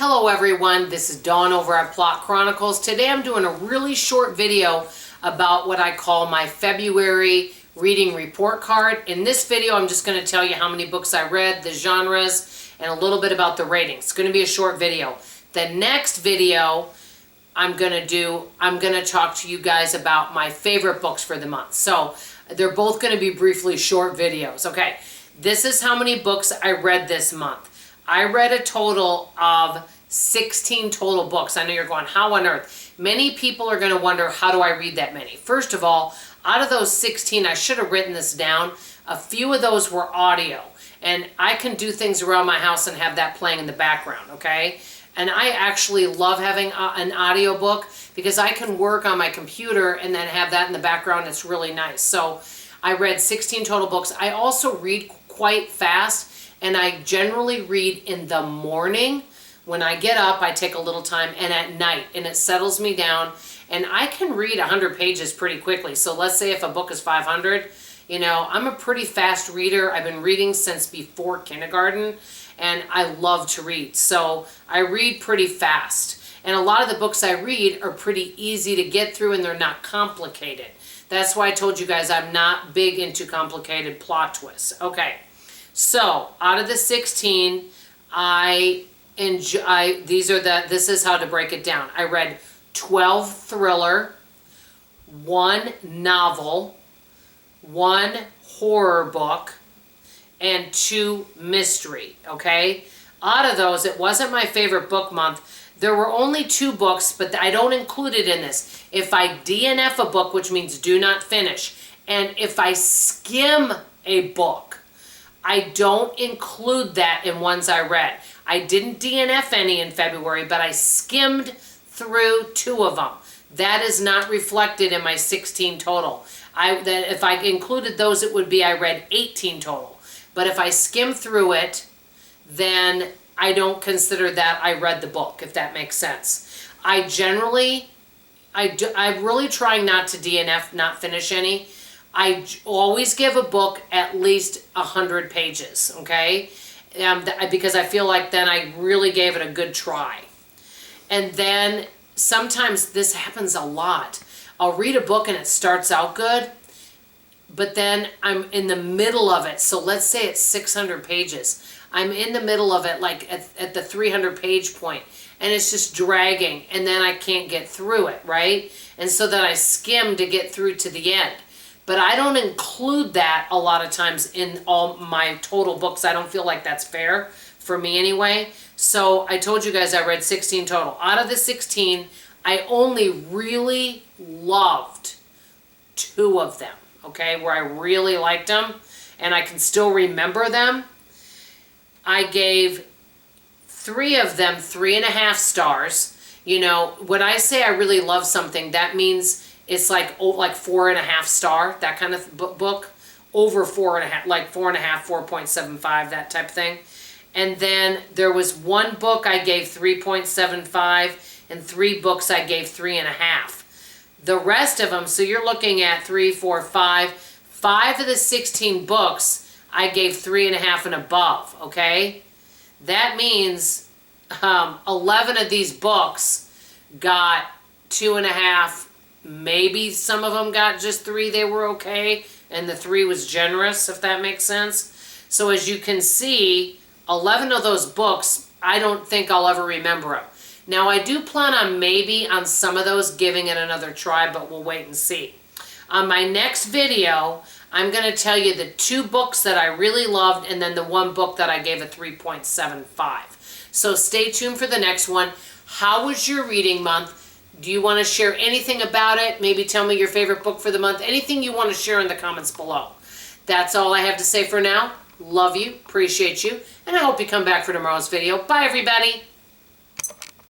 Hello everyone, this is Dawn over at Plot Chronicles. Today I'm doing a really short video about what I call my February reading report card. In this video I'm just going to tell you how many books I read, the genres, and a little bit about the ratings. It's going to be a short video. The next video I'm going to talk to you guys about my favorite books for the month. So they're both going to be briefly short videos. Okay, this is how many books I read this month. I read a total of 16 total books. I know you're going, how on earth? Many people are going to wonder, how do I read that many? First of all, out of those 16, I should have written this down. A few of those were audio. And I can do things around my house and have that playing in the background, okay? And I actually love having an audio book because I can work on my computer and then have that in the background. It's really nice. So I read 16 total books. I also read quite fast. And I generally read in the morning. When I get up, I take a little time, and at night, and it settles me down. And I can read 100 pages pretty quickly. So let's say if a book is 500, you know, I'm a pretty fast reader. I've been reading since before kindergarten, and I love to read. So I read pretty fast. And a lot of the books I read are pretty easy to get through, and they're not complicated. That's why I told you guys I'm not big into complicated plot twists. Okay. So, out of the 16, this is how to break it down. I read 12 thriller, 1 novel, 1 horror book, and 2 mystery, okay? Out of those, it wasn't my favorite book month. There were only 2 books, but I don't include it in this. If I DNF a book, which means do not finish, and if I skim a book, I don't include that in ones I read. I didn't DNF any in February, but I skimmed through 2 of them. That is not reflected in my 16 total. If I included those, it would be I read 18 total. But if I skim through it, then I don't consider that I read the book, if that makes sense. I'm really trying not to DNF, not finish any. I always give a book at least 100 pages, okay? Because I feel like then I really gave it a good try. And then sometimes this happens a lot. I'll read a book and it starts out good, but then I'm in the middle of it. So let's say it's 600 pages. I'm in the middle of it, like at the 300 page point, and it's just dragging, and then I can't get through it, right? And so then I skim to get through to the end. But I don't include that a lot of times in all my total books. I don't feel like that's fair for me anyway. So I told you guys I read 16 total. Out of the 16, I only really loved 2 of them, okay, where I really liked them and I can still remember them. I gave 3 of them 3.5 stars. You know, when I say I really love something, that means it's like 4.5 star, that kind of book, over 4.5, like 4.5, 4.75, that type of thing. And then there was 1 book I gave 3.75 and 3 books I gave 3.5. The rest of them, so you're looking at 3, 4, 5. 5 of the 16 books I gave 3.5 and above, okay? That means 11 of these books got 2.5. Maybe some of them got just 3, they were okay, and the 3 was generous, if that makes sense. So as you can see, 11 of those books, I don't think I'll ever remember them. Now I do plan on maybe on some of those giving it another try, but we'll wait and see. On my next video, I'm going to tell you the 2 books that I really loved and then the 1 book that I gave a 3.75. So stay tuned for the next one. How was your reading month? Do you want to share anything about it? Maybe tell me your favorite book for the month. Anything you want to share in the comments below. That's all I have to say for now. Love you, appreciate you, and I hope you come back for tomorrow's video. Bye, everybody.